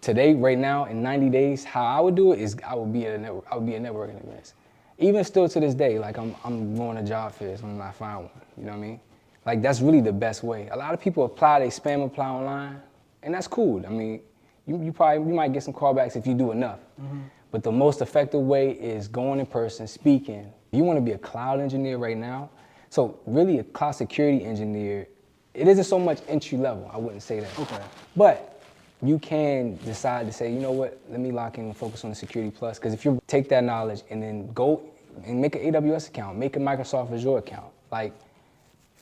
today, right now, in 90 days, how I would do it is I would be at networking events. Even still to this day, like I'm going to job fairs when I find one, you know what I mean? Like that's really the best way. A lot of people they spam apply online, and that's cool. I mean, you might get some callbacks if you do enough. Mm-hmm. But the most effective way is going in person, speaking. You want to be a cloud engineer right now. So really a cloud security engineer, it isn't so much entry level, I wouldn't say that. Okay. But you can decide to say, you know what, let me lock in and focus on the Security Plus. Because if you take that knowledge and then go and make an AWS account, make a Microsoft Azure account, like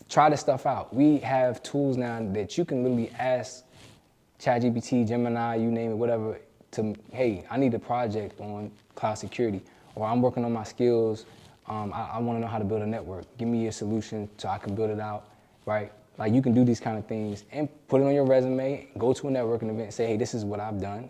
try this stuff out. We have tools now that you can literally ask ChatGPT, Gemini, you name it, whatever, to, hey, I need a project on cloud security, or I'm working on my skills, I want to know how to build a network. Give me a solution so I can build it out, right? Like you can do these kind of things and put it on your resume, go to a networking event and say, hey, this is what I've done.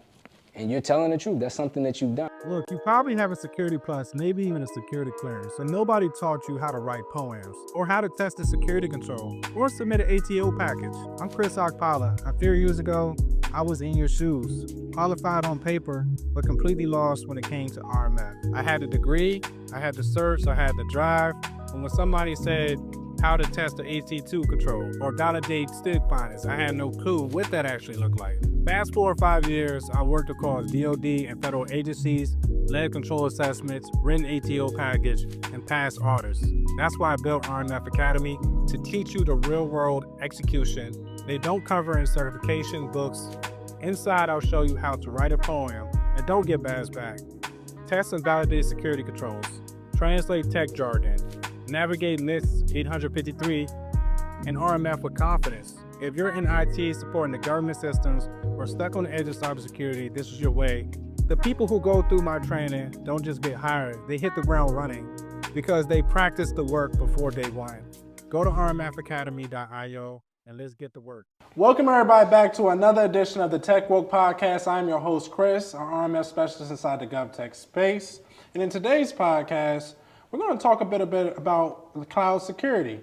And you're telling the truth. That's something that you've done. Look, you probably have a Security Plus, maybe even a security clearance, and nobody taught you how to write poems, or how to test a security control, or submit an ATO package. I'm Chris Okpala. A few years ago, I was in your shoes, qualified on paper, but completely lost when it came to RMF. I had the degree, I had the certs, I had the drive, and when somebody said how to test the AC2 control or validate stick findings, I had no clue what that actually looked like. Fast forward 5 years, I worked across DoD and federal agencies, led control assessments, written ATO package, and passed audits. That's why I built RMF Academy, to teach you the real-world execution they don't cover in certification books. Inside, I'll show you how to write a poem and don't get bashed back. Test and validate security controls, translate tech jargon, navigate NIST 853, and RMF with confidence. If you're in IT supporting the government systems or stuck on the edge of cybersecurity, this is your way. The people who go through my training don't just get hired, they hit the ground running because they practice the work before day one. Go to rmfacademy.io and let's get to work. Welcome everybody back to another edition of the Tech Woke Podcast. I'm your host, Chris, an RMF specialist inside the GovTech space. And in today's podcast, we're going to talk a bit about cloud security.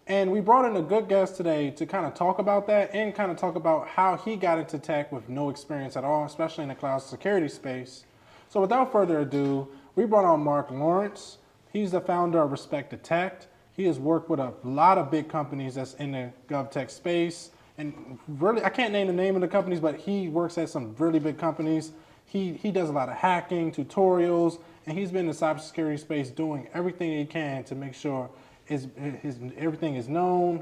And we brought in a good guest today to kind of talk about that and kind of talk about how he got into tech with no experience at all, especially in the cloud security space. So without further ado, we brought on Marc Lawrence. He's the founder of Respected Tech. He has worked with a lot of big companies that's in the GovTech space. And really, I can't name the name of the companies, but he works at some really big companies. He does a lot of hacking, tutorials, and he's been in the cybersecurity space doing everything he can to make sure everything is known,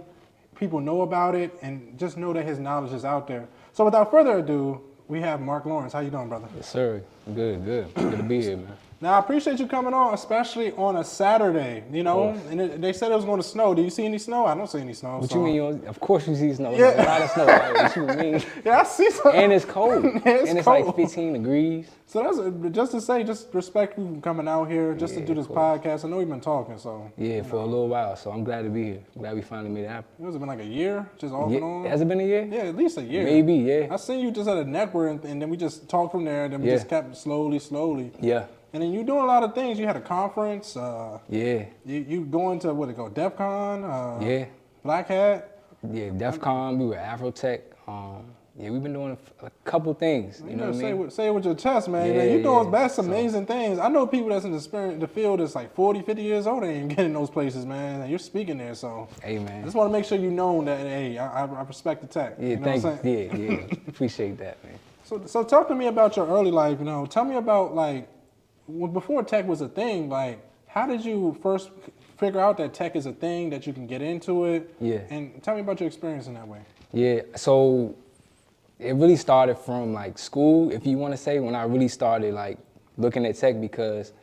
people know about it, and just know that his knowledge is out there. So without further ado, we have Marc Lawrence. How you doing, brother? Yes, sir. Good. Good to be here, man. Now, I appreciate you coming on, especially on a Saturday, you know, and they said it was going to snow. Do you see any snow? I don't see any snow. What you mean? Of course you see snow. Yeah. There's a lot of snow. Right? What you mean? Yeah, I see some. And it's cold. And it's cold. Like 15 degrees. So that's just to say, just respect you for coming out here, just to do this podcast. I know we've been talking, so. Yeah, for a little while, so I'm glad to be here. I'm glad we finally made it happen. Has it been like a year, just off and on? Has it been a year? Yeah, at least a year. Maybe, yeah. I seen you just at a network, and then we just talked from there, and then we just kept slowly. Yeah. And then you doing a lot of things. You had a conference. Yeah. You going to, what it called, DEF CON? Yeah. Black Hat? Yeah, DEF CON. We were Afrotech. Yeah, we've been doing a couple things. You know what I mean? Say it with your chest, man. Yeah, you're doing that's amazing things. I know people that's in the field that's like 40, 50 years old, they ain't getting those places, man. And you're speaking there, so. Hey, man. I just want to make sure you know that, hey, I respect the tech. Yeah, you know thank what I'm saying? Yeah. Appreciate that, man. So talk to me about your early life, you know. Tell me about, like, before tech was a thing, like, how did you first figure out that tech is a thing, that you can get into it? Yeah. And tell me about your experience in that way. Yeah, so it really started from like school, if you want to say, when I really started like looking at tech, because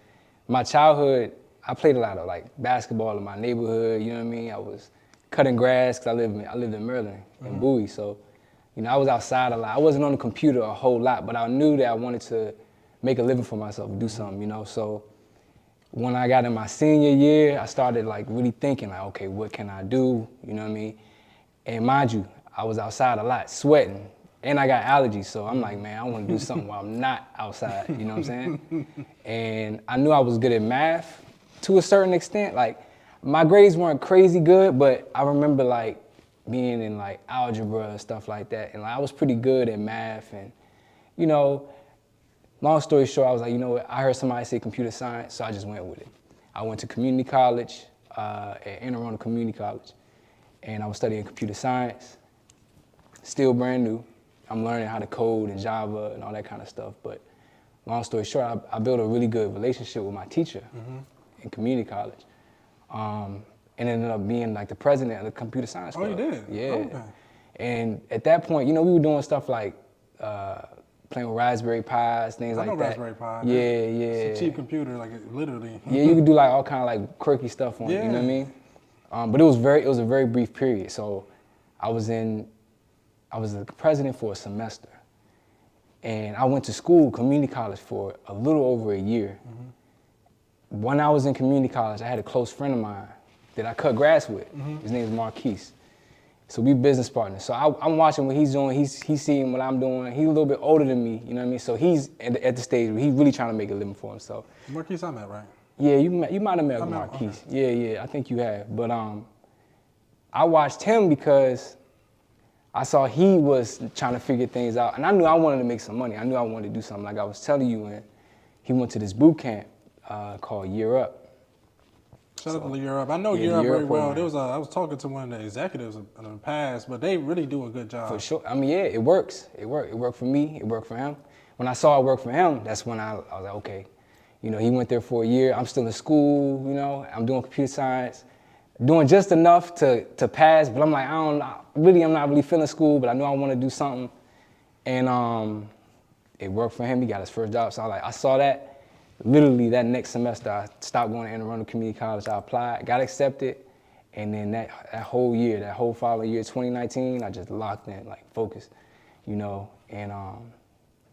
my childhood, I played a lot of like basketball in my neighborhood, you know what I mean? I was cutting grass, because I lived in Maryland, in Bowie, so, you know, I was outside a lot. I wasn't on the computer a whole lot, but I knew that I wanted to make a living for myself, do something, you know? So when I got in my senior year, I started like really thinking like, okay, what can I do? You know what I mean? And mind you, I was outside a lot, sweating, and I got allergies. So I'm like, man, I want to do something while I'm not outside, you know what I'm saying? And I knew I was good at math to a certain extent. Like my grades weren't crazy good, but I remember like being in like algebra and stuff like that. And like, I was pretty good at math, and you know, long story short, I was like, you know what, I heard somebody say computer science, so I just went with it. I went to community college, at Anne Arundel Community College, and I was studying computer science, still brand new. I'm learning how to code in Java and all that kind of stuff, but long story short, I built a really good relationship with my teacher in community college. And ended up being like the president of the computer science club. Oh, you did? Yeah. Okay. And at that point, you know, we were doing stuff like playing with Raspberry Pis, things like that. I know Raspberry Pi. Yeah, yeah. It's a cheap computer, like literally. Yeah, you could do like all kind of like quirky stuff on it, you know what I mean? But it was a very brief period. So I was the president for a semester. And I went to school, community college, for a little over a year. When I was in community college, I had a close friend of mine that I cut grass with. His name is Marc. So we business partners. So I'm watching what he's doing. He's seeing what I'm doing. He's a little bit older than me, you know what I mean? So he's at the stage where he's really trying to make a living for himself. Marc, I met, right? Yeah, you might have met Marc. Okay. Yeah, I think you have. But I watched him because I saw he was trying to figure things out. And I knew I wanted to make some money. I knew I wanted to do something like I was telling you. And he went to this boot camp called Year Up. Shout out to Year Up. I know Year Up very well. I was talking to one of the executives in the past, but they really do a good job. For sure. I mean, yeah, it works. It worked for me. It worked for him. When I saw it work for him, that's when I was like, okay. You know, he went there for a year. I'm still in school, you know. I'm doing computer science, doing just enough to pass, but I'm like, I'm not really feeling school, but I know I want to do something. And it worked for him. He got his first job. So I saw that. Literally that next semester, I stopped going to Anne Arundel Community College. I applied, got accepted, and then that whole year, that whole following year, 2019, I just locked in, like focused, you know, and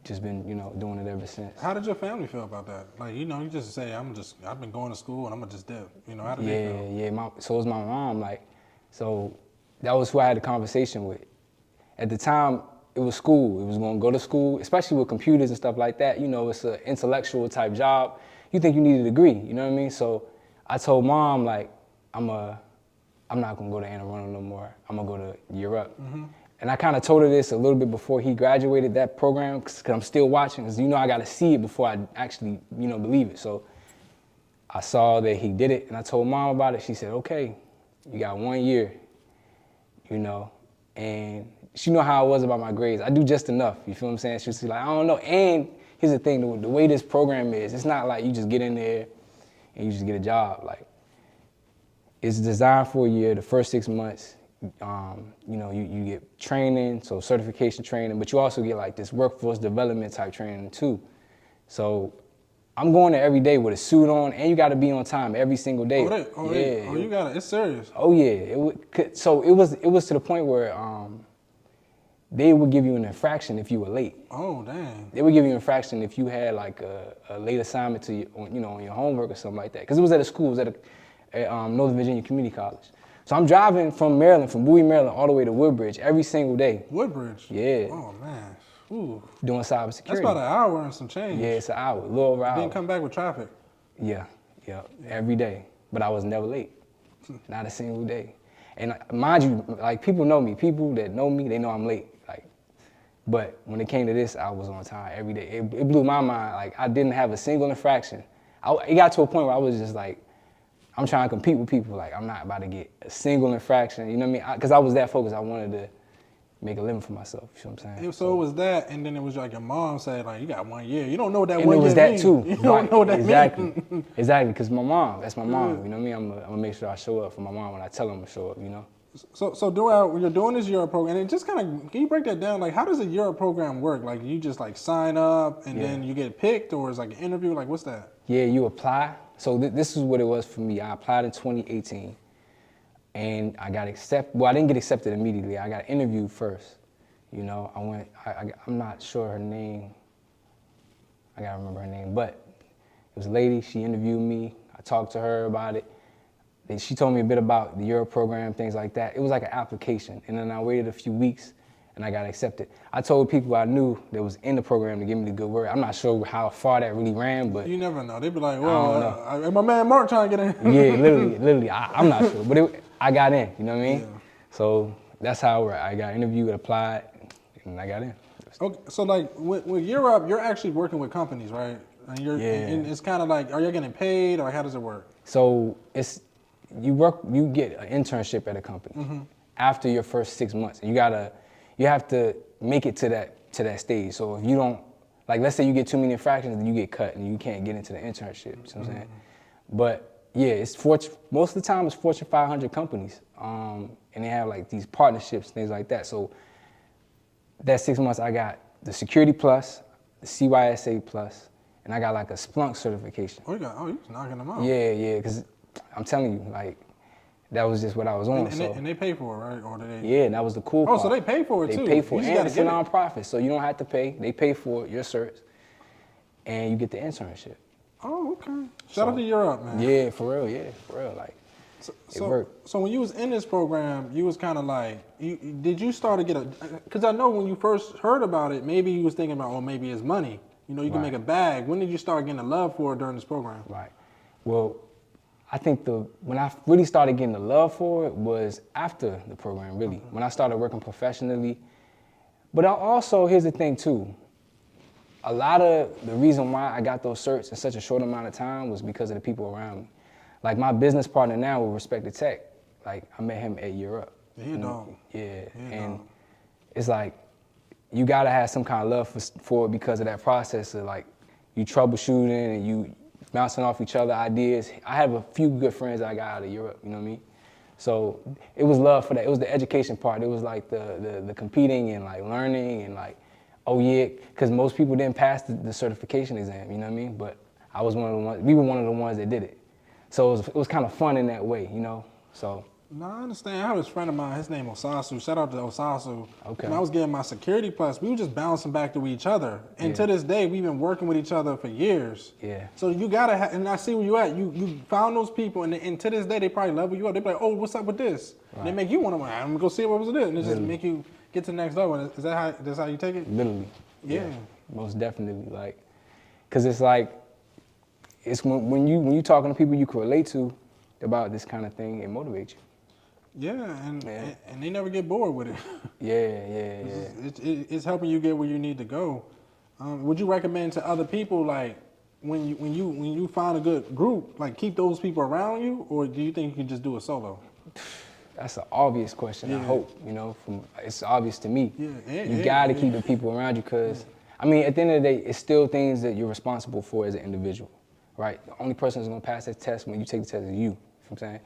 just been, you know, doing it ever since. How did your family feel about that? Like, you know, you just say, I've been going to school and I'm gonna just dip. You know, how did they feel? Yeah, so was my mom. Like, so that was who I had a conversation with. At the time, it was school. It was going to go to school, especially with computers and stuff like that. You know, it's an intellectual type job. You think you need a degree, you know what I mean? So I told Mom, like, I'm not going to go to Anne Arundel no more. I'm going to go to Year Up. And I kind of told her this a little bit before he graduated that program, because I'm still watching, because, you know, I got to see it before I actually, you know, believe it. So I saw that he did it, and I told Mom about it. She said, okay, you got 1 year, you know, and she know how I was about my grades. I do just enough, you feel what I'm saying? She was like, I don't know. And here's the thing, the way this program is, it's not like you just get in there and you just get a job. Like, it's designed for a year. The first 6 months, you know, you get training, so certification training, but you also get like this workforce development type training too. So I'm going there every day with a suit on, and you got to be on time every single day. You got it. It's serious. Oh yeah. So it was to the point where they would give you an infraction if you were late. Oh, dang. They would give you an infraction if you had like a late assignment to you know, on your homework or something like that. Because it was at a school, it was at Northern Virginia Community College. So I'm driving from Maryland, from Bowie, Maryland, all the way to Woodbridge every single day. Woodbridge? Yeah. Oh, man. Ooh. Doing cybersecurity. That's about an hour and some change. Yeah, it's an hour, a little over an hour. Didn't come back with traffic. Yeah, every day. But I was never late, not a single day. And mind you, like, people know me. People that know me, they know I'm late. Like, but when it came to this, I was on time every day. It blew my mind. Like, I didn't have a single infraction. It got to a point where I was just like, I'm trying to compete with people. Like, I'm not about to get a single infraction. You know what I mean? Because I was that focused. I wanted to make a living for myself. You know what I'm saying? So it was that, and then it was like your mom said, like, you got 1 year. You don't know what that 1 year means. And it was that mean. too. You don't know what that means. Exactly, because my mom, that's my mom. You know what I mean? I'm gonna make sure I show up for my mom when I tell them to show up, you know? So when you're doing this Europe program, and just kind of, can you break that down? Like, how does a Europe program work? Like, you just like sign up and then you get picked, or it's like an interview? Like, what's that? Yeah, you apply. So this is what it was for me. I applied in 2018 and I got accepted. Well, I didn't get accepted immediately. I got interviewed first. You know, I'm not sure her name. I gotta remember her name, but it was a lady, she interviewed me. I talked to her about it. She told me a bit about the Europe program, things like that. It was like an application. And then I waited a few weeks and I got accepted. I told people I knew that was in the program to give me the good word. I'm not sure how far that really ran, but. You never know. They'd be like, well, my man Marc trying to get in. Yeah, literally. I'm not sure, but I got in, you know what I mean? Yeah. So that's how I got interviewed, applied, and I got in. Okay, so like with Europe, you're actually working with companies, right? And and it's kind of like, are you getting paid, or how does it work? So you get an internship at a company after your first 6 months. You have to make it to that stage. So if you don't, like, let's say you get too many infractions, then you get cut and you can't get into the internship. You know what I'm saying? But yeah, most of the time it's Fortune 500 companies, and they have like these partnerships, things like that. So that 6 months, I got the Security Plus, the CYSA Plus, and I got like a Splunk certification. Oh, you was knocking them out. Yeah, because I'm telling you, like, that was just what I was on. And they pay for it, right? Or they? Yeah, and that was the cool part. Oh, so they pay for it too. They pay for it, and it's a nonprofit, so you don't have to pay. They pay for your certs, and you get the internship. Oh, okay. Shout out to Europe, man. Yeah, for real, like, it worked. So when you was in this program, you was kind of like, did you start to get because I know when you first heard about it, maybe you was thinking about, oh, maybe it's money. You know, you can make a bag. When did you start getting a love for it during this program? Right. Well, I think when I really started getting the love for it was after the program, really. When I started working professionally. But also, here's the thing too. A lot of the reason why I got those certs in such a short amount of time was because of the people around me. Like my business partner now with Respect to Tech, like I met him at Europe. And it's like, you gotta have some kind of love for it because of that process of like, you troubleshooting and you bouncing off each other ideas. I have a few good friends that I got out of Europe, you know what I mean? So it was love for that. It was the education part. It was like the competing and like learning and like, oh yeah, because most people didn't pass the certification exam, you know what I mean? But I was one of the ones, we were one of the ones that did it. So it was kind of fun in that way, you know? So. No, I understand. I have this friend of mine, his name Osasu. Shout out to Osasu. Okay. When I was getting my Security Plus, we were just bouncing back to each other. And to this day, we've been working with each other for years. Yeah. So you gotta have, and I see where you at. You found those people, and to this day, they probably level you up. They be like, oh, what's up with this? Right. And they make you want to, I'm gonna go see what was this. And it just make you get to the next level. Is that how you take it? Literally. Yeah. Most definitely. Like, cause it's like, it's when you talking to people you can relate to about this kind of thing, it motivates you. Yeah, and they never get bored with it. It's helping you get where you need to go. Would you recommend to other people, like, when you find a good group, like, keep those people around you, or do you think you can just do it solo? That's an obvious question. I hope, you know, it's obvious to me. You gotta keep the people around you, because I mean, at the end of the day, it's still things that you're responsible for as an individual, right? The only person who's gonna pass that test when you take the test is you. You know what I'm saying?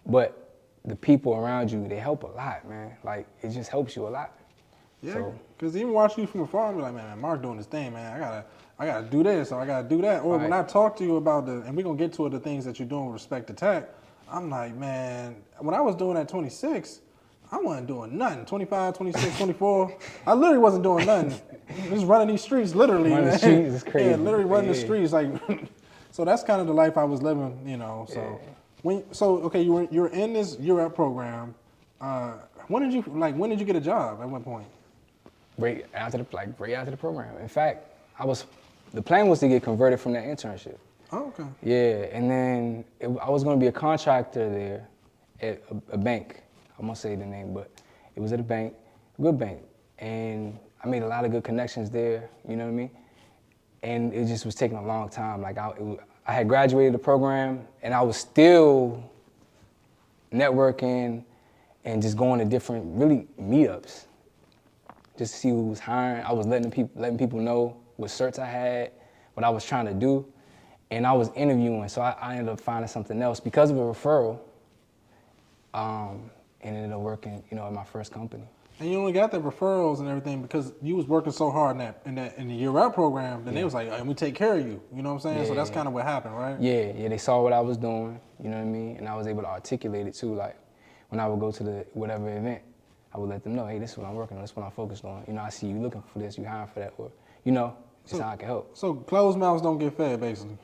But the people around you, they help a lot, man. Like, it just helps you a lot. Yeah, because even watching you from afar, I'm like, man, Marc doing this thing, man. I gotta do this, or I gotta do that. Or when I talk to you about and we're gonna get to the things that you're doing with respect to tech, I'm like, man, when I was doing at 26, I wasn't doing nothing. 25, 26, 24, I literally wasn't doing nothing. Just running these streets, literally. Running the streets is crazy. Yeah, literally running the streets, like. So that's kind of the life I was living, you know. So. Okay, you were in this Europe program. When did you get a job? At what point? Right after the program. In fact, the plan was to get converted from that internship. Oh, okay. Yeah, and then I was going to be a contractor there at a bank. I won't say the name, but it was at a bank, a good bank, and I made a lot of good connections there. You know what I mean? And it just was taking a long time. Like I had graduated the program, and I was still networking and just going to different, really, meetups just to see who was hiring. I was letting people know what certs I had, what I was trying to do, and I was interviewing, so I ended up finding something else because of a referral, and ended up working, you know, at my first company. And you only got the referrals and everything because you was working so hard in the year-out program. Then they was like, "And we take care of you." You know what I'm saying? So that's kind of what happened, right? Yeah. They saw what I was doing. You know what I mean? And I was able to articulate it too. Like when I would go to the whatever event, I would let them know, "Hey, this is what I'm working on. This is what I'm focused on. You know, I see you looking for this. You hiring for that, or you know, this is how I can help." So closed mouths don't get fed, basically.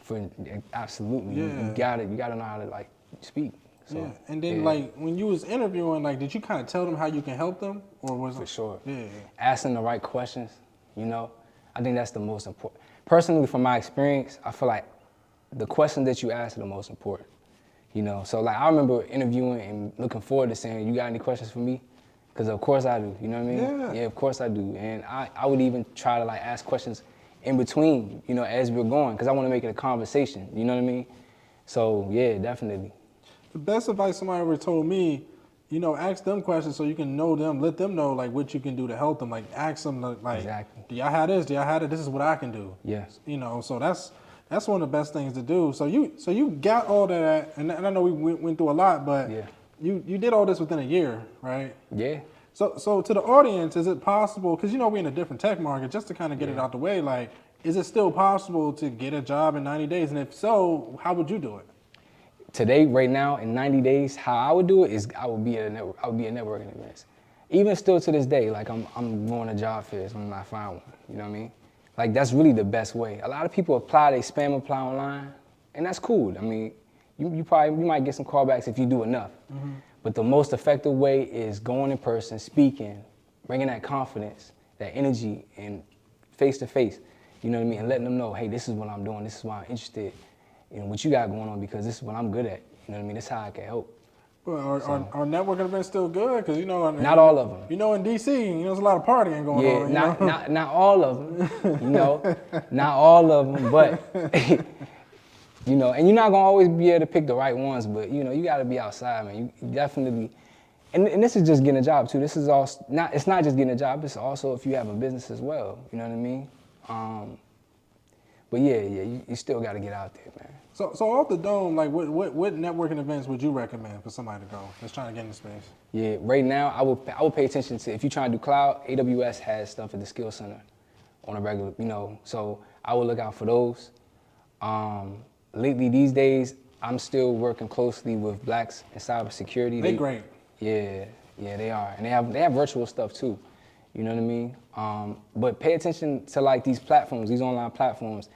Absolutely. Yeah. You gotta know how to like speak. So, yeah, and then like when you was interviewing, like, did you kind of tell them how you can help them, or was it? For sure. Yeah. Asking the right questions, you know, I think that's the most important. Personally, from my experience, I feel like the questions that you ask are the most important, you know. So like I remember interviewing and looking forward to saying, "You got any questions for me?" Because of course I do, you know what I mean? Yeah. Yeah, of course I do. And I would even try to like ask questions in between, you know, as we're going, because I want to make it a conversation, you know what I mean? So yeah, definitely. The best advice somebody ever told me, you know, ask them questions so you can know them, let them know like what you can do to help them. Like ask them like, Exactly. do y'all have this? Do y'all have it? This is what I can do. Yes. You know, so that's one of the best things to do. So you got all that, and I know we went through a lot, but Yeah. you did all this within a year, right? Yeah. So to the audience, is it possible, because you know we're in a different tech market, just to kind of get it out the way, like, is it still possible to get a job in 90 days? And if so, how would you do it? Today, right now, in 90 days, how I would do it is I would be at networking events. Even still to this day, like I'm going to job fairs when I find one, you know what I mean? Like that's really the best way. A lot of people they spam apply online, and that's cool. I mean, you might get some callbacks if you do enough. Mm-hmm. But the most effective way is going in person, speaking, bringing that confidence, that energy, and face to face, you know what I mean? And letting them know, hey, this is what I'm doing, this is why I'm interested in what you got going on, because this is what I'm good at. You know what I mean? This is how I can help. Well, are networking events still good? Because you know, not all of them. You know, in DC, you know, there's a lot of partying going on. Yeah, not all of them. You know, not all of them, but you know, and you're not gonna always be able to pick the right ones. But you know, you got to be outside, man. You definitely, and this is just getting a job too. This is also not. It's not just getting a job. It's also if you have a business as well. You know what I mean? But yeah, you still got to get out there, man. So off the dome, like what networking events would you recommend for somebody to go that's trying to get into space? Yeah, right now I would pay attention to, if you're trying to do cloud, AWS has stuff at the Skill Center on a regular, you know, so I would look out for those. Lately these days, I'm still working closely with Blacks in Cybersecurity. They're great. Yeah, they are, and they have virtual stuff too. You know what I mean? But pay attention to like these platforms, these online platforms.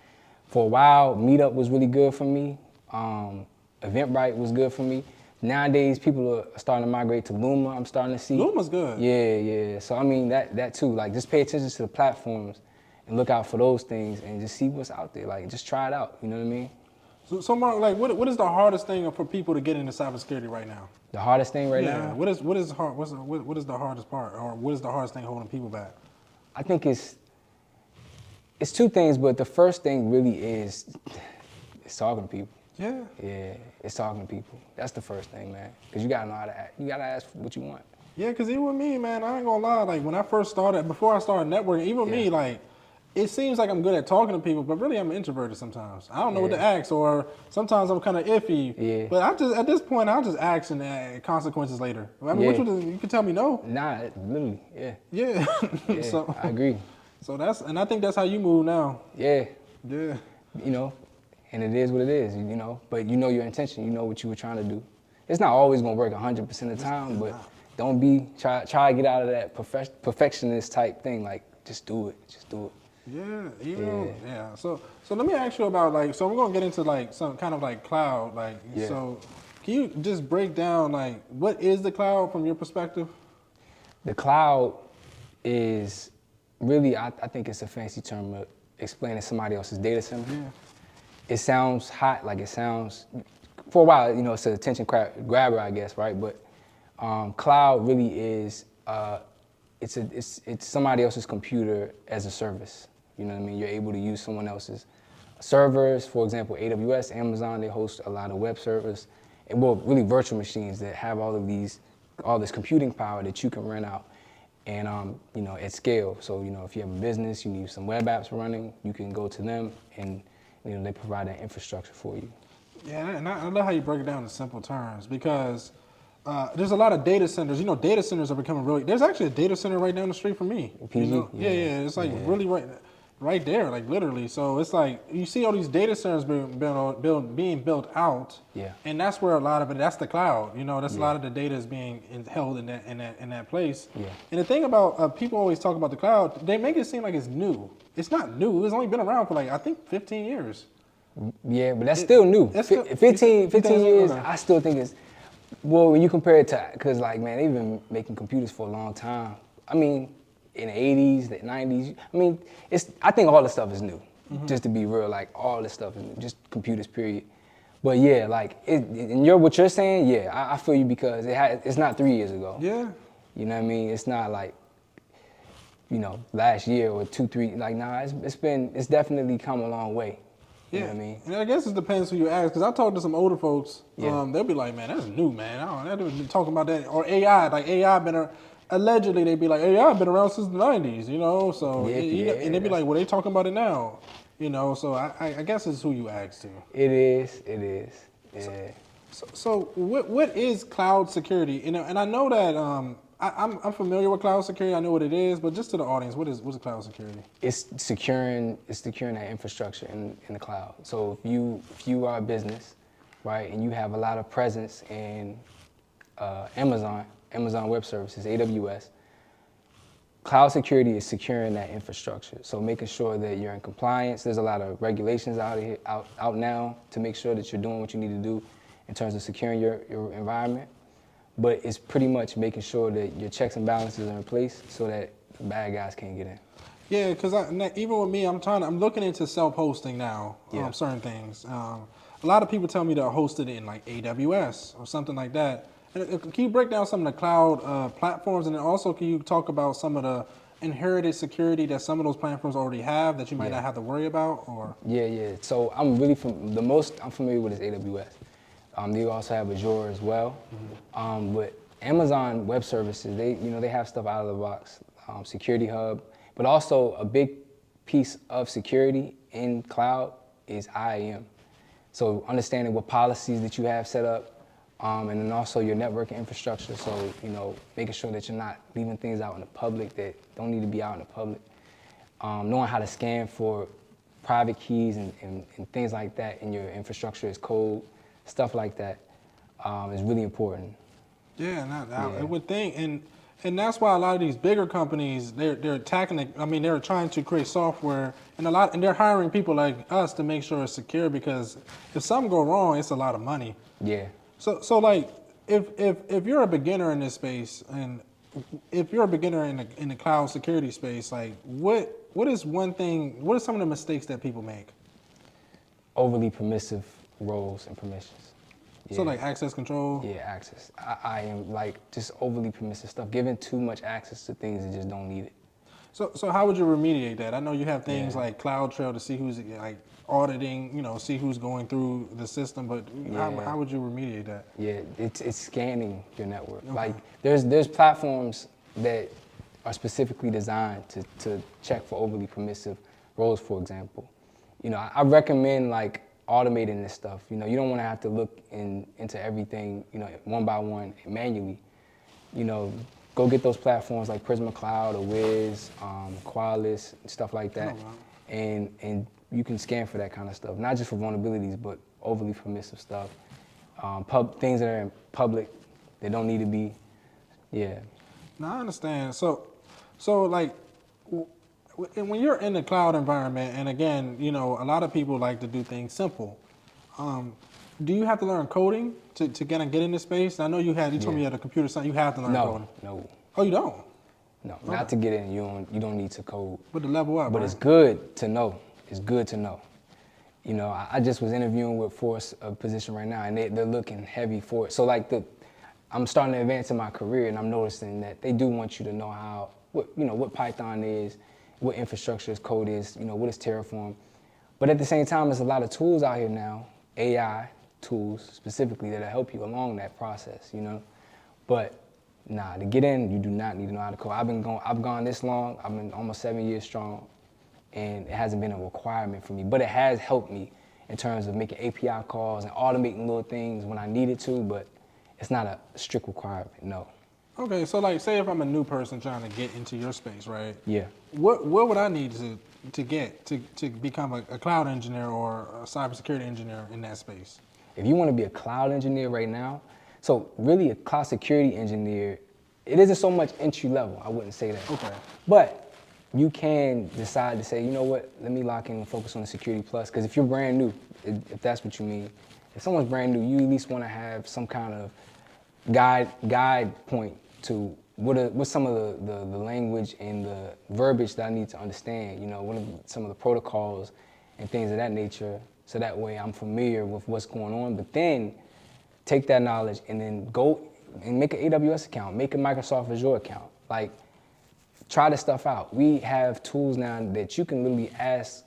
For a while, Meetup was really good for me. Eventbrite was good for me. Nowadays, people are starting to migrate to Luma. I'm starting to see. Luma's good. Yeah. So I mean that too. Like just pay attention to the platforms and look out for those things and just see what's out there. Like just try it out. You know what I mean? So Marc, like what is the hardest thing for people to get into cybersecurity right now? The hardest thing right now? What is the hardest part, or what is the hardest thing holding people back? I think it's two things, but the first thing really is talking to people. Yeah. Yeah, it's talking to people. That's the first thing, man. Because you gotta know how to act. You gotta ask what you want. Yeah, because even with me, man, I ain't gonna lie. Like when I first started, before I started networking, even with me, like it seems like I'm good at talking to people, but really I'm introverted sometimes. I don't know what to ask, or sometimes I'm kind of iffy. Yeah. But at this point, I'll just ask and consequences later. I mean, you can tell me no. Nah, literally, yeah. Yeah. Yeah, So I agree. So I think that's how you move now. Yeah. Yeah. You know, and it is what it is, you know, but you know your intention, you know what you were trying to do. It's not always gonna work 100% of the time, but don't try to get out of that perfectionist type thing, like just do it. Yeah. So let me ask you about like, so we're gonna get into like some kind of like cloud, like, so can you just break down like, what is the cloud from your perspective? The cloud is really, I think it's a fancy term of explaining somebody else's data center. Yeah. It sounds hot, like it sounds, for a while, you know, it's an attention grabber, I guess, right? But cloud really is, it's somebody else's computer as a service. You know what I mean? You're able to use someone else's servers. For example, AWS, Amazon, they host a lot of web servers, and well, really virtual machines that have all this computing power that you can rent out. And you know, at scale. So you know, if you have a business, you need some web apps running, you can go to them, and you know, they provide that infrastructure for you. Yeah, and I love how you break it down in simple terms, because there's a lot of data centers. You know, data centers are becoming really. There's actually a data center right down the street from me. PG? You know? Yeah. It's like really right there, like literally. So it's like you see all these data centers being built out. Yeah. And that's where a lot of it. That's the cloud. You know, that's a lot of the data is being held in that place. Yeah. And the thing about people always talk about the cloud, they make it seem like it's new. It's not new. It's only been around for like I think 15 years. Yeah, but that's still new. 15 years, I still think it's, well, when you compare it to, because like, man, they've been making computers for a long time. I mean, in the 80s, the 90s, I mean, I think all the stuff is new, just to be real, like all the stuff is new, just computers, period. But yeah, like, and what you're saying, yeah, I feel you, because it's not 3 years ago. Yeah. You know what I mean? It's not like, you know, last year or 2, 3, like, nah, it's definitely come a long way. You know what I mean? And I guess it depends who you ask, because I talked to some older folks, Yeah. they'll be like, man, that's new, man. I don't been talking about that. Or AI, like AI allegedly they'd be like, AI been around since the 90s, you know? So, and they'd be like, well, they talking about it now, you know? So I guess it's who you ask to. It is, yeah. So what is cloud security? You know, and I know that I'm familiar with cloud security. I know what it is, but just to the audience, what's cloud security? It's securing that infrastructure in the cloud. So if you are a business, right, and you have a lot of presence in Amazon Web Services, AWS, cloud security is securing that infrastructure. So making sure that you're in compliance. There's a lot of regulations out now to make sure that you're doing what you need to do in terms of securing your environment. But it's pretty much making sure that your checks and balances are in place so that the bad guys can't get in. Yeah, because even with me, I'm looking into self-hosting now, certain things. A lot of people tell me to host it in like AWS or something like that. And can you break down some of the cloud platforms, and then also can you talk about some of the inherited security that some of those platforms already have that you might not have to worry about? Or Yeah. So the most I'm familiar with is AWS. They also have Azure as well. But Amazon Web Services, they have stuff out of the box, Security Hub, but also a big piece of security in cloud is IAM. So understanding what policies that you have set up, and then also your network infrastructure. So, you know, making sure that you're not leaving things out in the public that don't need to be out in the public. Knowing how to scan for private keys and things like that in your infrastructure as code, stuff like that is really important. Yeah, I would think, and that's why a lot of these bigger companies they're attacking it. I mean, they're trying to create software, and they're hiring people like us to make sure it's secure, because if something go wrong, it's a lot of money. Yeah. So like if you're a beginner in this space, and if you're a beginner in the cloud security space, like what is some of the mistakes that people make? Overly permissive roles and permissions. Yeah. So like access control? Yeah, access. I am like just overly permissive stuff, giving too much access to things that just don't need it. So how would you remediate that? I know you have things like CloudTrail to see who's like auditing, you know, see who's going through the system, but how would you remediate that? Yeah, it's scanning your network. Okay. Like there's platforms that are specifically designed to check for overly permissive roles, for example. You know, I recommend like automating this stuff. You know, you don't want to have to look into everything, you know, one by one manually. You know, go get those platforms like Prisma Cloud or Wiz, Qualys, stuff like that, and you can scan for that kind of stuff. Not just for vulnerabilities, but overly permissive stuff, things that are in public that don't need to be. Yeah. Now I understand. So like, when you're in the cloud environment, and again, you know, a lot of people like to do things simple. Do you have to learn coding to get in this space? I know you told me you had a computer science, you have to learn coding. No. Oh, you don't? No, not to get in. You don't need to code. But to level up, but it's good to know. It's good to know. You know, I just was interviewing for a position right now, and they're looking heavy for it. So like I'm starting to advance in my career, and I'm noticing that they do want you to know what Python is, what infrastructure as code is, you know, what is Terraform. But at the same time, there's a lot of tools out here now, AI tools specifically, that'll help you along that process, you know. But nah, to get in, you do not need to know how to code. I've gone this long, I've been almost 7 years strong, and it hasn't been a requirement for me, but it has helped me in terms of making API calls and automating little things when I needed to, but it's not a strict requirement, no. Okay, so like, say if I'm a new person trying to get into your space, right? Yeah. What would I need to get to become a cloud engineer or a cybersecurity engineer in that space? If you want to be a cloud engineer right now, so really a cloud security engineer, it isn't so much entry level, I wouldn't say that. Okay. But you can decide to say, you know what, let me lock in and focus on the Security Plus, because if you're brand new, if that's what you mean, if someone's brand new, you at least want to have some kind of guide point to what's some of the language and the verbiage that I need to understand, you know, what are some of the protocols and things of that nature, so that way I'm familiar with what's going on. But then take that knowledge and then go and make an AWS account, make a Microsoft Azure account. Like, try this stuff out. We have tools now that you can literally ask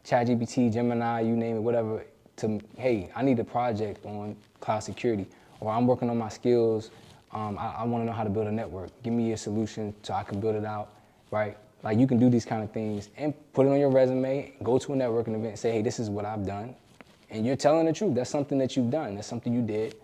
ChatGPT, Gemini, you name it, whatever, to, hey, I need a project on cloud security, or I'm working on my skills. I want to know how to build a network. Give me a solution so I can build it out, right? Like, you can do these kind of things and put it on your resume, go to a networking event and say, hey, this is what I've done. And you're telling the truth. That's something that you've done. That's something you did.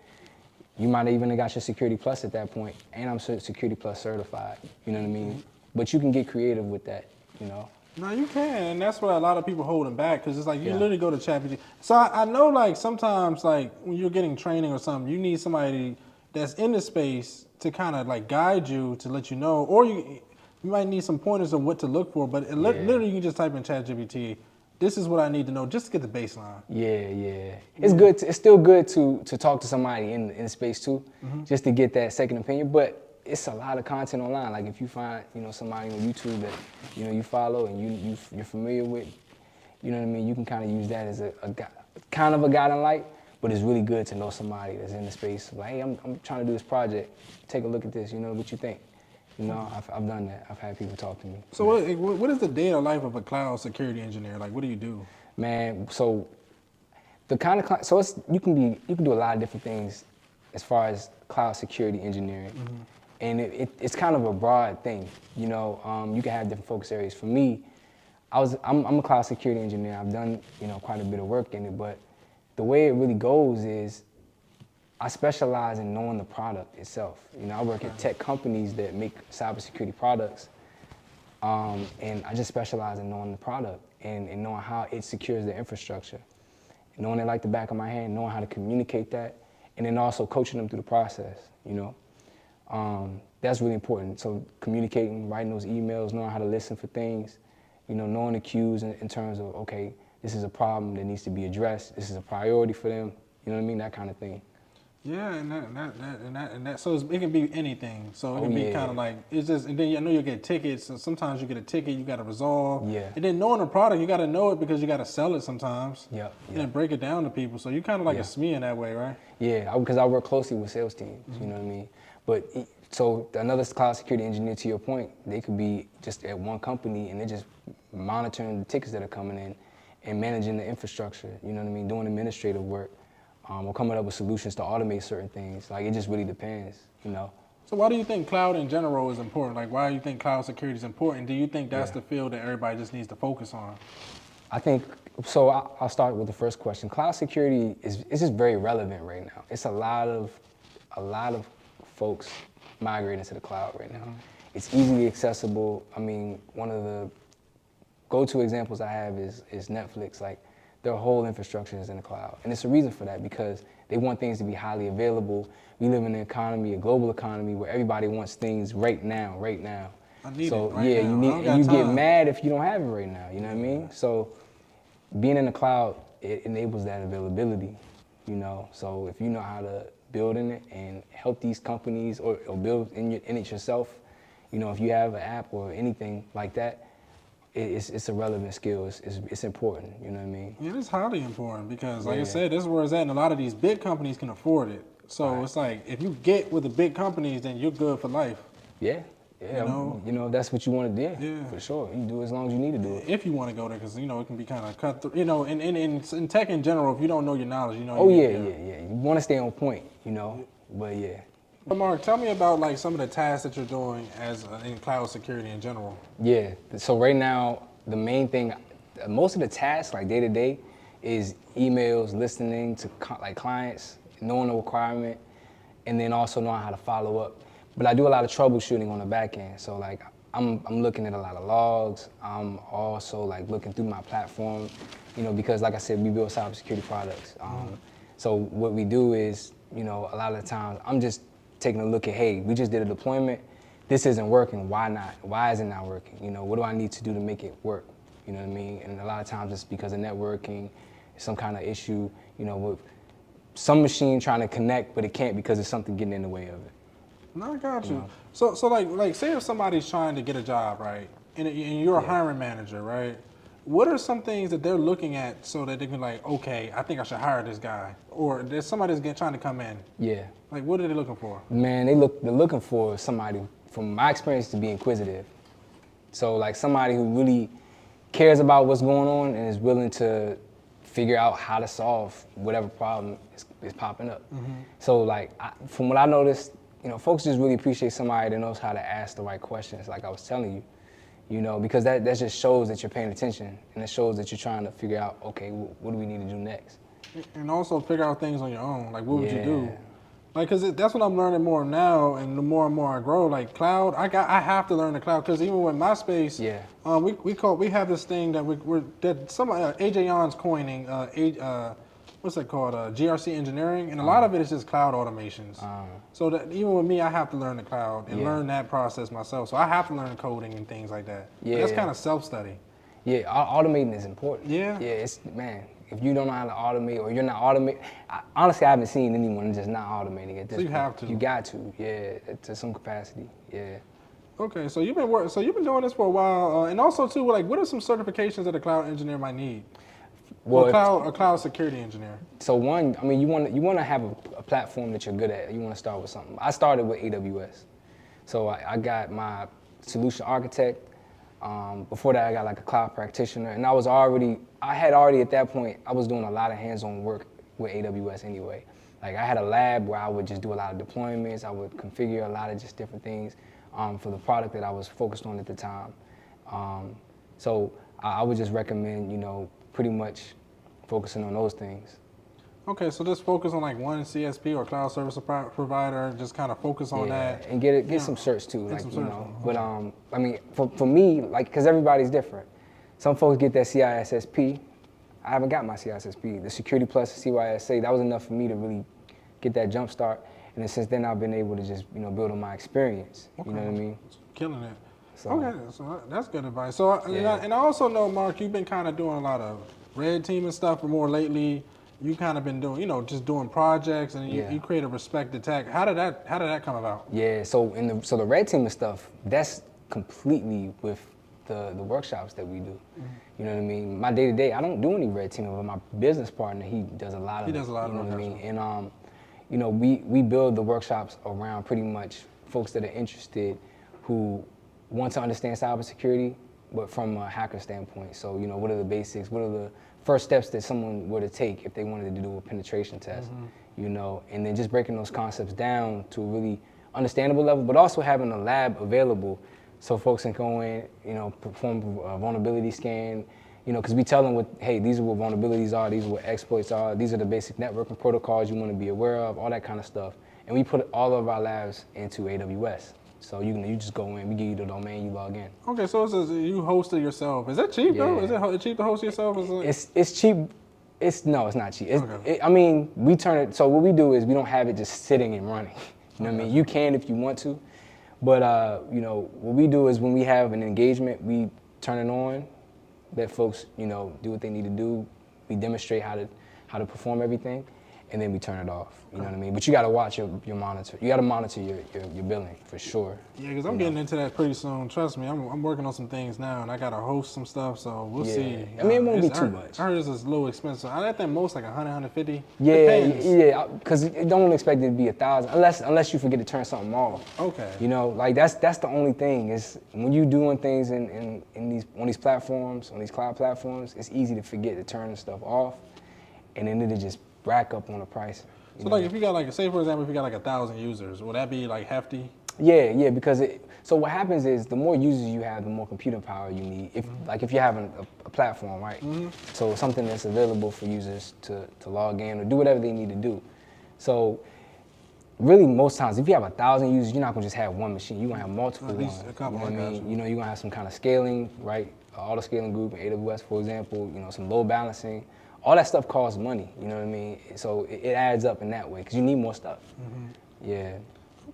You might have even got your Security Plus at that point, and I'm Security Plus certified, you know what I mean? But you can get creative with that, you know? No, you can, and that's what a lot of people holding back, because it's like you literally go to ChatGPT. So I know, like, sometimes, like, when you're getting training or something, you need somebody that's in the space to kind of like guide you, to let you know, or you might need some pointers of what to look for. But literally, you can just type in ChatGPT, this is what I need to know, just to get the baseline. Yeah. It's good. It's still good to talk to somebody in space too, just to get that second opinion. But it's a lot of content online. Like, if you find, you know, somebody on YouTube that, you know, you follow and you're familiar with, you know what I mean, you can kind of use that as a kind of a guiding light. But it's really good to know somebody that's in the space. Like, hey, I'm trying to do this project. Take a look at this. You know, what you think? You know, I've done that. I've had people talk to me. So what is the day-to-day life of a cloud security engineer? Like, what do you do? Man, so the kind of so it's you can do a lot of different things as far as cloud security engineering, and it's kind of a broad thing. You know, you can have different focus areas. For me, I'm a cloud security engineer. I've done, you know, quite a bit of work in it, but the way it really goes is I specialize in knowing the product itself. You know, I work at tech companies that make cybersecurity products, and I just specialize in knowing the product and knowing how it secures the infrastructure, knowing it like the back of my hand, knowing how to communicate that, and then also coaching them through the process, you know. That's really important. So communicating, writing those emails, knowing how to listen for things, you know, knowing the cues in terms of, okay, this is a problem that needs to be addressed. This is a priority for them. You know what I mean? That kind of thing. Yeah, and that. So it can be anything. So it can be kind of like, it's just, and then I know you'll get tickets. So sometimes you get a ticket, you got to resolve. Yeah. And then knowing the product, you got to know it because you got to sell it sometimes. Yeah. And then break it down to people. So you kind of like a SME in that way, right? Yeah, because I work closely with sales teams. You know what I mean? But so another cloud security engineer, to your point, they could be just at one company and they're just monitoring the tickets that are coming in and managing the infrastructure, you know what I mean, doing administrative work, or coming up with solutions to automate certain things. Like, it just really depends, you know. So why do you think cloud in general is important? Like, why do you think cloud security is important? Do you think that's the field that everybody just needs to focus on? I think, so I'll start with the first question. Cloud security is just very relevant right now. It's a lot of folks migrating to the cloud right now. It's easily accessible. I mean, one of the go-to examples I have is Netflix. Like, their whole infrastructure is in the cloud. And it's a reason for that, because they want things to be highly available. We live in an economy, a global economy, where everybody wants things right now. I need so it right now. and you get mad if you don't have it right now, you know what I mean? So being in the cloud, it enables that availability, you know? So if you know how to build in it and help these companies or build in it yourself, you know, if you have an app or anything like that, it's a relevant skill. It's important, you know what I mean? Yeah, it's highly important because, like I said, this is where it's at, and a lot of these big companies can afford it. So it's like, if you get with the big companies, then you're good for life. Yeah, you know, if that's what you want to do, Yeah. for sure. You can do it as long as you need to do it. If you want to go there, because, you know, it can be kind of cut through, you know, in tech in general, if you don't know your knowledge, you know. Oh, yeah. You want to stay on point, you know, but yeah. But Mark, tell me about like some of the tasks that you're doing as in cloud security in general. Yeah, so right now, the main thing, most of the tasks, like day to day, is emails, listening to like clients, knowing the requirement, and then also knowing how to follow up. But I do a lot of troubleshooting on the back end. So like, I'm looking at a lot of logs. I'm also like looking through my platform, you know, because like I said, we build cybersecurity products. So what we do is, you know, a lot of the times I'm just taking a look at, hey, we just did a deployment. This isn't working. Why not? Why is it not working? You know, what do I need to do to make it work? You know what I mean? And a lot of times it's because of networking, some kind of issue, you know, with some machine trying to connect, but it can't because there's something getting in the way of it. No, I got you. So like say if somebody's trying to get a job, right, and you're a hiring manager, right, what are some things that they're looking at so that they can like, okay, I think I should hire this guy, or there's somebody that's trying to come in? Yeah. Like, what are they looking for? Man, they're looking for somebody, from my experience, to be inquisitive. So like somebody who really cares about what's going on and is willing to figure out how to solve whatever problem is popping up. So like, from what I noticed, folks just really appreciate somebody that knows how to ask the right questions, like I was telling you, because that just shows that you're paying attention, and it shows that you're trying to figure out, okay, what do we need to do next? And also figure out things on your own. Like, what would you do? Like, cause that's what I'm learning more now, and the more and more I grow, like cloud, I have to learn the cloud, cause even with my space, we have this thing that AJ Yon's coining, what's that called? GRC engineering, and a lot of it is just cloud automations. So that even with me, I have to learn the cloud and learn that process myself. So I have to learn coding and things like that. Yeah, that's kind of self-study. Yeah, automating is important. Yeah, man. If you don't know how to automate, or you're not automating, honestly, I haven't seen anyone just not automating at this point. So you have to. You got to, to some capacity, Okay, so you've been doing this for a while, and also too, like, what are some certifications that a cloud engineer might need? Well, a cloud security engineer. So one, you want to have a platform that you're good at. You want to start with something. I started with AWS, so I got my solution architect. Before that, I got like a cloud practitioner, and I had already at that point, I was doing a lot of hands-on work with AWS anyway. Like I had a lab where I would just do a lot of deployments, I would configure a lot of just different things for the product that I was focused on at the time. So I would just recommend, pretty much focusing on those things. Okay, so just focus on like one CSP or cloud service provider, just kind of focus on that. And get some certs too, But for me, like, because everybody's different. Some folks get that CISSP. I haven't got my CISSP. The Security Plus CYSA, that was enough for me to really get that jump start. And then since then, I've been able to just, build on my experience. Okay. You know what I mean? Killing it. Okay, so that's good advice. So, and I also know, Mark, you've been kind of doing a lot of red team and stuff, but more lately, you kind of been doing, just doing projects, and you create a respect attack. How did that come about? Yeah, so the red team and stuff, that's completely with the workshops that we do. You know what I mean? My day to day, I don't do any red teaming, but my business partner, he does a lot of it. He does a lot of it. You know what I mean? And we build the workshops around pretty much folks that are interested, who want to understand cybersecurity, but from a hacker standpoint. So, what are the basics? What are the first steps that someone were to take if they wanted to do a penetration test? And then just breaking those concepts down to a really understandable level, but also having a lab available so folks can go in, perform a vulnerability scan, because we tell them hey, these are what vulnerabilities are, these are what exploits are, these are the basic networking protocols you want to be aware of, all that kind of stuff. And we put all of our labs into AWS. So you just go in, we give you the domain, you log in. Okay, so you host it yourself. Is that cheap though? Is it cheap to host yourself? It's cheap. No, it's not cheap. We turn it, so what we do is we don't have it just sitting and running. You know what I mean? You can if you want to, but what we do is when we have an engagement, we turn it on, let folks, do what they need to do. We demonstrate how to perform everything, and then we turn it off. You know what I mean? But you got to watch your monitor. You got to monitor your billing for sure. Yeah, because I'm getting into that pretty soon. Trust me, I'm working on some things now, and I got to host some stuff, so we'll see. I mean, it won't be too much. I heard it's a little expensive. I think most like 100, 150. Yeah, because don't expect it to be 1,000 unless you forget to turn something off. Okay. Like that's the only thing is when you doing things on these platforms, on these cloud platforms, it's easy to forget to turn stuff off, and then it'll just rack up on the price. So like if you got say for example, if you got like 1,000 users, would that be like hefty? Yeah, because so what happens is the more users you have, the more computing power you need. If you're having a platform, right? So something that's available for users to log in or do whatever they need to do. So really most times, if you have 1,000 users, you're not gonna just have one machine. You're gonna have multiple ones. You know what I mean? You're gonna have some kind of scaling, right? Auto scaling group in AWS, for example. Some load balancing. All that stuff costs money, you know what I mean? So it adds up in that way, because you need more stuff. Yeah.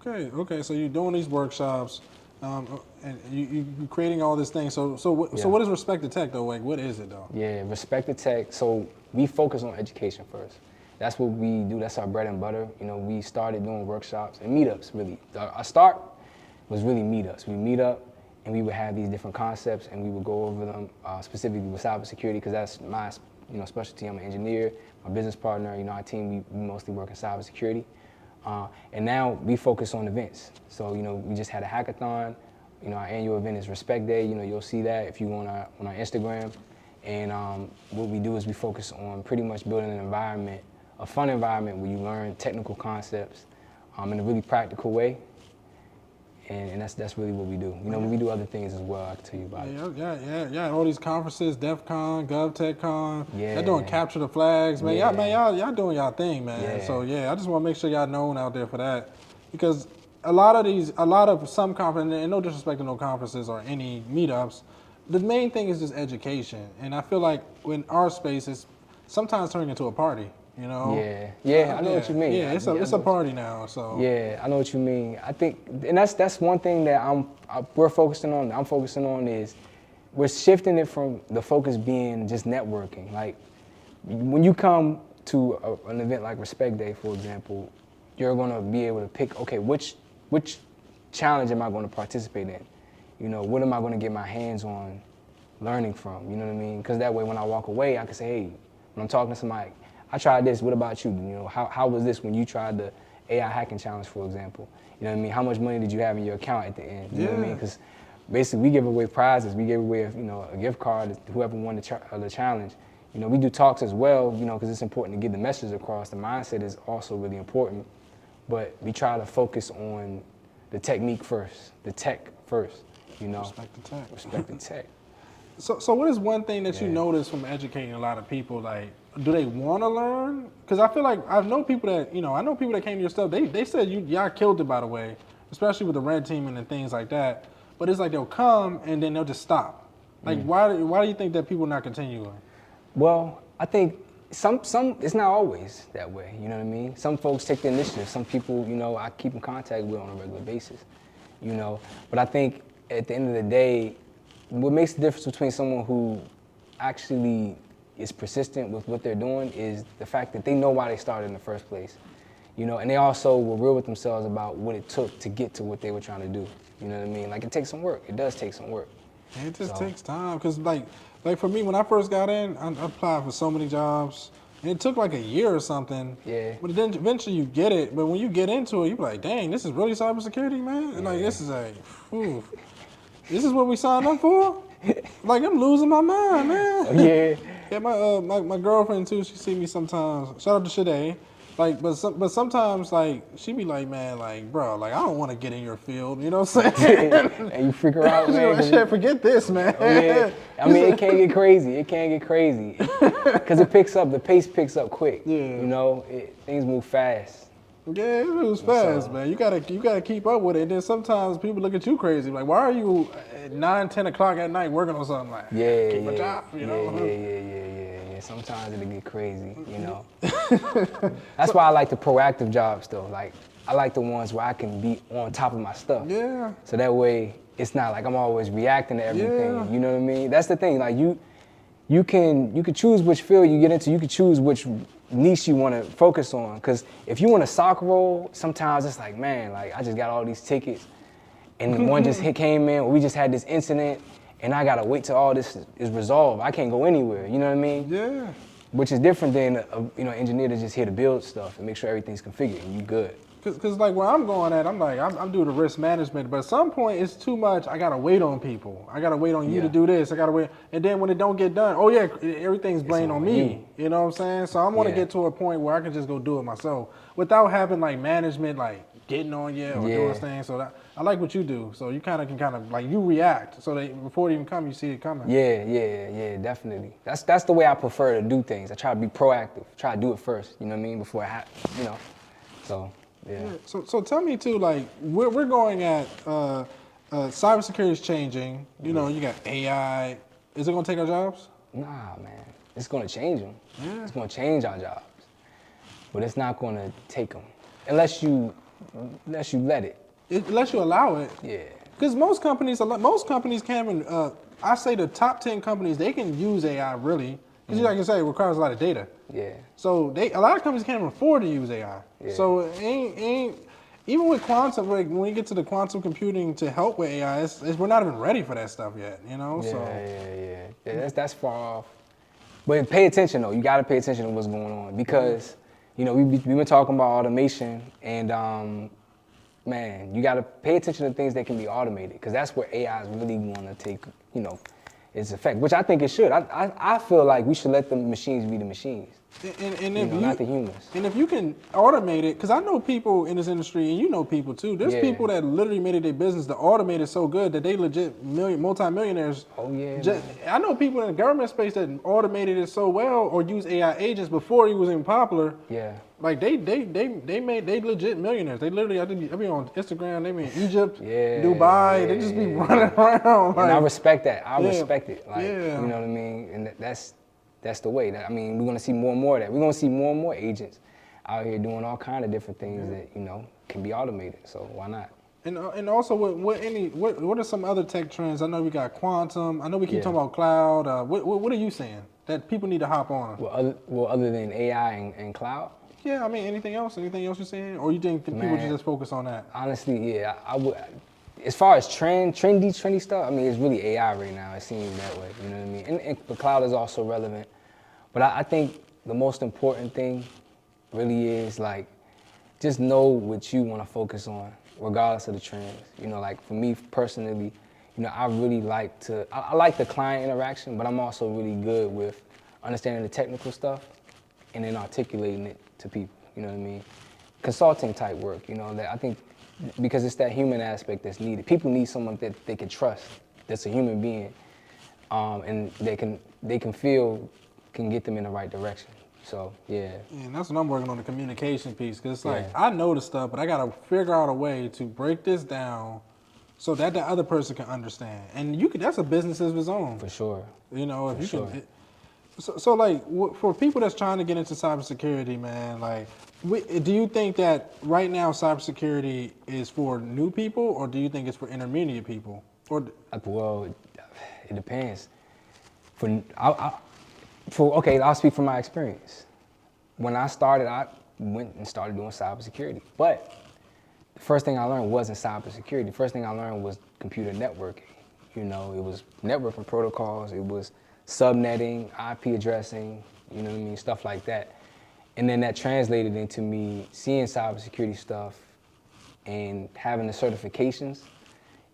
Okay, so you're doing these workshops, and you're creating all this thing. So what is Respect the Tech though? Like, what is it though? Yeah, Respect the Tech, so we focus on education first. That's what we do, that's our bread and butter. We started doing workshops and meetups, really. Our start was really meetups. We meet up and we would have these different concepts, and we would go over them specifically with cybersecurity, because that's my specialty. I'm an engineer. My business partner, our team, we mostly work in cybersecurity. And now we focus on events. So, we just had a hackathon. Our annual event is Respect Day. You'll see that if you go on our Instagram. And what we do is we focus on pretty much building an environment, a fun environment where you learn technical concepts in a really practical way. And that's really what we do. We do other things as well. I can tell you about it. Yeah. All these conferences, DEF CON, GovTechCon. Yeah. Y'all doing capture the flags, man. Yeah. Y'all doing y'all thing, man. Yeah. So I just want to make sure y'all known out there for that, because a lot of some conferences, and no disrespect to no conferences or any meetups, the main thing is just education. And I feel like in our space, it's sometimes turning into a party. Yeah, I know what you mean. Yeah, it's a party now. So yeah, I know what you mean. I think, and that's one thing that we're focusing on. I'm focusing on is we're shifting it from the focus being just networking. Like when you come to an event like Respect Day, for example, you're gonna be able to pick, okay, which challenge am I going to participate in? What am I going to get my hands on learning from? You know what I mean? Because that way, when I walk away, I can say, hey, when I'm talking to somebody, I tried this. What about you? How was this when you tried the AI hacking challenge, for example? You know what I mean? How much money did you have in your account at the end? You know what I mean? Because basically, we give away prizes. We give away, a gift card to whoever won the challenge. We do talks as well, because it's important to get the message across. The mindset is also really important, but we try to focus on the technique first, the tech first. Respect the tech. Respect the tech. So what is one thing that you notice from educating a lot of people? Like, do they want to learn? Because I feel like I know people that came to your stuff. They said y'all killed it, by the way, especially with the red teaming and things like that. But it's like they'll come and then they'll just stop. Like, why do you think that people not continuing? Well, I think some it's not always that way. You know what I mean? Some folks take the initiative. Some people, I keep in contact with on a regular basis. But I think at the end of the day, what makes the difference between someone who actually is persistent with what they're doing is the fact that they know why they started in the first place, and they also were real with themselves about what it took to get to what they were trying to do. You know what I mean? Like, it takes some work. It does take some work. It just takes time, because like for me, when I first got in, I applied for so many jobs, and it took like a year or something. Yeah. But then eventually you get it. But when you get into it, you're like, dang, this is really cybersecurity, man. And like, this is like, ooh. This is what we signed up for? Like, I'm losing my mind, man. Yeah. Yeah, my girlfriend too, she see me sometimes. Shout out to Shade. Like, but sometimes, like, she be like, man, like, bro, like, I don't want to get in your field, you know what I'm saying? And you freak her out, man. Shit, forget this, man. Yeah. I mean, it can get crazy. Because the pace picks up quick. Yeah. Things move fast. Yeah, it moves fast, man. You gotta keep up with it. And then sometimes people look at you crazy, like, why are you at 9, 10 o'clock at night working on something like? Keep a job, Yeah. Sometimes it'll get crazy, That's why I like the proactive jobs, though. Like, I like the ones where I can be on top of my stuff. Yeah. So that way, it's not like I'm always reacting to everything. Yeah. You know what I mean? That's the thing. Like, you can choose which field you get into. You can choose which niche you want to focus on. Because if you want a SOC role, sometimes it's like, man, like, I just got all these tickets, and one just came in. We just had this incident, and I gotta wait till all this is resolved. I can't go anywhere. You know what I mean? Yeah. Which is different than an engineer that's just here to build stuff and make sure everything's configured and you good. Cause like where I'm going at, I'm like, I'm doing the risk management, but at some point it's too much. I gotta wait on people. I gotta wait on you to do this. I gotta wait, and then when it don't get done, oh yeah, everything's blamed on me. You know what I'm saying? So I want to get to a point where I can just go do it myself without having like management like getting on you or doing things. So that, I like what you do. So you can like you react. So that before it even come, you see it coming. Yeah, definitely. That's the way I prefer to do things. I try to be proactive. Try to do it first. You know what I mean? Before it happens. So. Yeah. So tell me too, like we're going at cybersecurity is changing. You know, you got AI. Is it gonna take our jobs? Nah, man. It's gonna change them. Yeah. It's gonna change our jobs, but it's not gonna take them unless you let it. Unless you allow it. Yeah. Because most companies can't even. I say the top 10 companies, they can use AI really. Because like I say, it requires a lot of data. Yeah. So a lot of companies can't even afford to use AI. Yeah. So it ain't even with quantum, like when you get to the quantum computing to help with AI, we're not even ready for that stuff yet, you know? Yeah, that's far off. But pay attention though. You got to pay attention to what's going on because, you know, we've been talking about automation and, man, you got to pay attention to things that can be automated because that's where AI is really going to take, you know, its effect, which I think it should. I feel like we should let the machines be the machines. And you if know, not the humans. And if you can automate it, because I know people in this industry, and you know people too. There's people that literally made it their business to automate it so good that they legit multi-millionaires. Oh yeah. I know people in the government space that automated it so well or used AI agents before it was even popular. Yeah. Like they legit millionaires. They literally, I be on Instagram. They be in Egypt, Dubai. They just be running around. Like, and I respect that. I respect it. Like, you know what I mean? And that's the way. I mean, we're gonna see more and more of that. We're gonna see more and more agents out here doing all kind of different things that, you know, can be automated. So why not? And also, what are some other tech trends? I know we got quantum. I know we keep talking about cloud. What are you saying that people need to hop on? Well, other than AI and cloud. Yeah, I mean, anything else? Anything else you're saying? Or you think that people should just focus on that? Honestly, yeah, I would. As far as trendy stuff, I mean, it's really AI right now. It seems that way, you know what I mean? And the cloud is also relevant. But I think the most important thing really is, like, just know what you want to focus on, regardless of the trends. You know, like, for me personally, you know, I really like I like the client interaction, but I'm also really good with understanding the technical stuff and then articulating it to people, you know what I mean? Consulting type work, you know, that I think because it's that human aspect that's needed. People need someone that they can trust, that's a human being, and they can feel can get them in the right direction. So, yeah. And that's what I'm working on, the communication piece, because it's like, I know the stuff, but I got to figure out a way to break this down so that the other person can understand. And that's a business of its own. For sure. You know, if you can. So like, for people that's trying to get into cybersecurity, man, like, do you think that right now cybersecurity is for new people, or do you think it's for intermediate people? Well, it depends. Okay, I'll speak from my experience. When I started, I went and started doing cybersecurity. But the first thing I learned wasn't cybersecurity. The first thing I learned was computer networking. You know, it was networking protocols, it was subnetting, IP addressing, you know what I mean, stuff like that. And then that translated into me seeing cybersecurity stuff and having the certifications,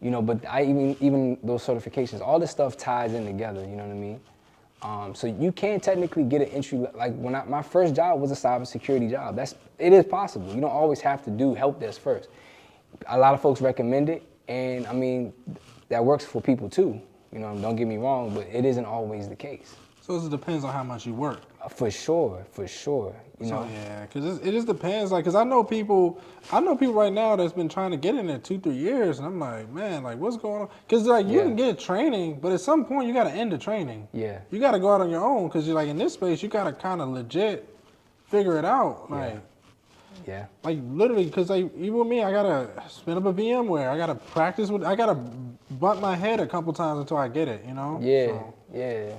you know, but even those certifications, all this stuff ties in together, you know what I mean? So you can technically get an entry, like my first job was a cybersecurity job. It is possible. You don't always have to do help desk first. A lot of folks recommend it, and I mean, that works for people too. You know, don't get me wrong, but it isn't always the case. So it depends on how much you work. For sure. You know? Yeah, because it just depends. Like, because I know people right now that's been trying to get in there 2-3 years, and I'm like, man, like, what's going on? Because like you can get training, but at some point you got to end the training. Yeah. You got to go out on your own because you're like in this space, you got to kind of legit figure it out. Like, yeah. Like literally, because like even with me, I gotta spin up a VMware. I gotta practice with. I gotta butt my head a couple times until I get it. You know. Yeah.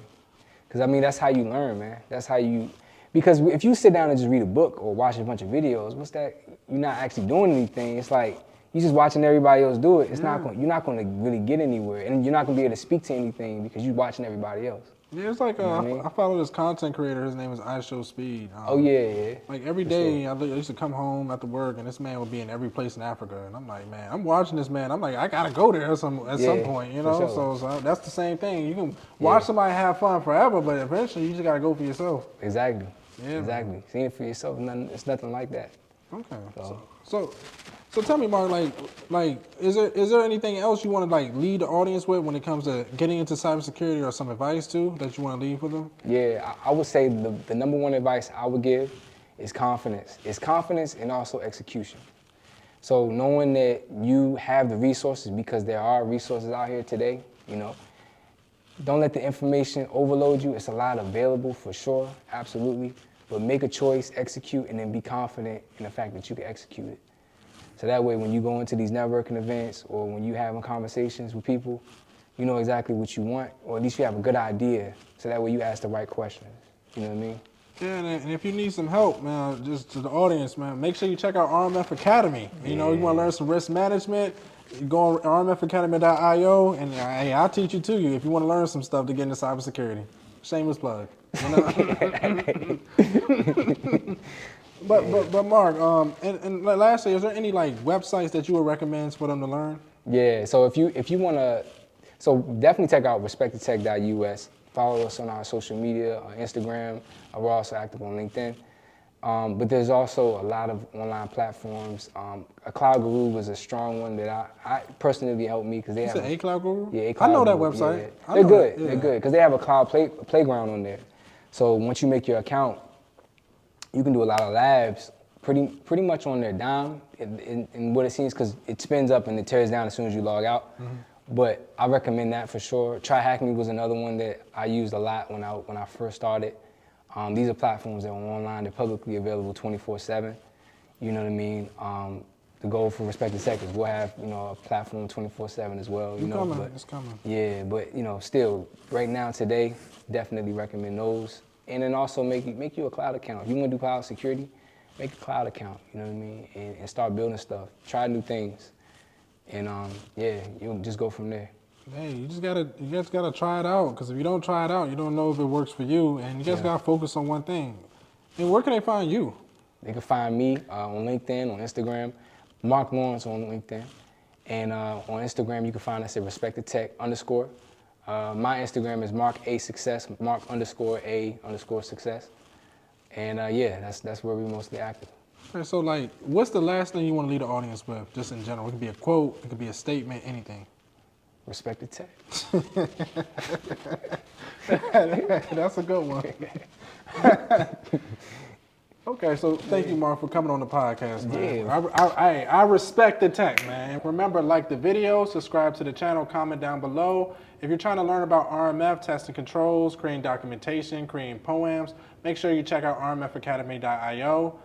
Because I mean, that's how you learn, man. That's how you. Because if you sit down and just read a book or watch a bunch of videos, what's that? You're not actually doing anything. It's like you're just watching everybody else do it. You're not going to really get anywhere, and you're not going to be able to speak to anything because you're watching everybody else. Yeah, it's like I follow this content creator. His name is iShowSpeed. Yeah. Like every day, I used to come home after work, and this man would be in every place in Africa, and I'm like, man, I'm watching this man. I'm like, I gotta go there at some point, you know. Sure. So that's the same thing. You can watch somebody have fun forever, but eventually you just gotta go for yourself. Exactly. Yeah. Exactly. Seeing it for yourself, it's nothing like that. Okay. So tell me, Marc, like, is there anything else you want to like lead the audience with when it comes to getting into cybersecurity, or some advice too that you want to leave with them? Yeah, I would say the number one advice I would give is confidence. It's confidence and also execution. So knowing that you have the resources, because there are resources out here today, you know, don't let the information overload you. It's a lot available for sure, absolutely. But make a choice, execute, and then be confident in the fact that you can execute it. So that way, when you go into these networking events or when you're having conversations with people, you know exactly what you want, or at least you have a good idea. So that way you ask the right questions. You know what I mean? Yeah, and if you need some help, man, just to the audience, man, make sure you check out RMF Academy. You know, you want to learn some risk management, you go on rmfacademy.io, and hey, I'll teach you too. If you want to learn some stuff to get into cybersecurity. Shameless plug. You know? But Mark, and lastly, is there any like websites that you would recommend for them to learn? Yeah, so if you want to, so definitely check out respecttech.us. Follow us on our social media, on Instagram. We're also active on LinkedIn. But there's also a lot of online platforms. A Cloud Guru was a strong one that I personally helped me because they have a Cloud Guru. Yeah, I know that website. Yeah. They're good. They're good because they have a cloud playground on there. So once you make your account, you can do a lot of labs pretty much on their dime in what it seems, because it spins up and it tears down as soon as you log out. Mm-hmm. But I recommend that for sure. Try Hack Me was another one that I used a lot when I first started. These are platforms that are online. They're publicly available 24/7. You know what I mean? The goal for Respected Tech is we'll have, you know, a platform 24/7 as well. You know, it's coming. Yeah, but you know, still, right now today, definitely recommend those. And then also make you a cloud account. If you want to do cloud security, make a cloud account. You know what I mean? And start building stuff. Try new things. And yeah, you'll just go from there. Hey, you just gotta try it out, because if you don't try it out, you don't know if it works for you, and you just gotta focus on one thing. And where can they find you? They can find me on LinkedIn, on Instagram, Marc Lawrence on LinkedIn, and on Instagram you can find us at respecttech_. My Instagram is Marc_A_Success, Marc_A_Success, and yeah, that's where we're mostly active. Okay, so like, what's the last thing you want to leave the audience with, just in general? It could be a quote, it could be a statement, anything. Respected Tech. That's a good one. Okay, so thank you, Marc, for coming on the podcast, man. Yeah. I respect the tech, man. Remember, like the video, subscribe to the channel, comment down below. If you're trying to learn about RMF, testing controls, creating documentation, creating poems, make sure you check out rmfacademy.io.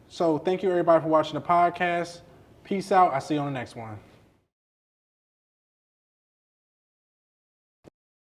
So thank you, everybody, for watching the podcast. Peace out. I'll see you on the next one.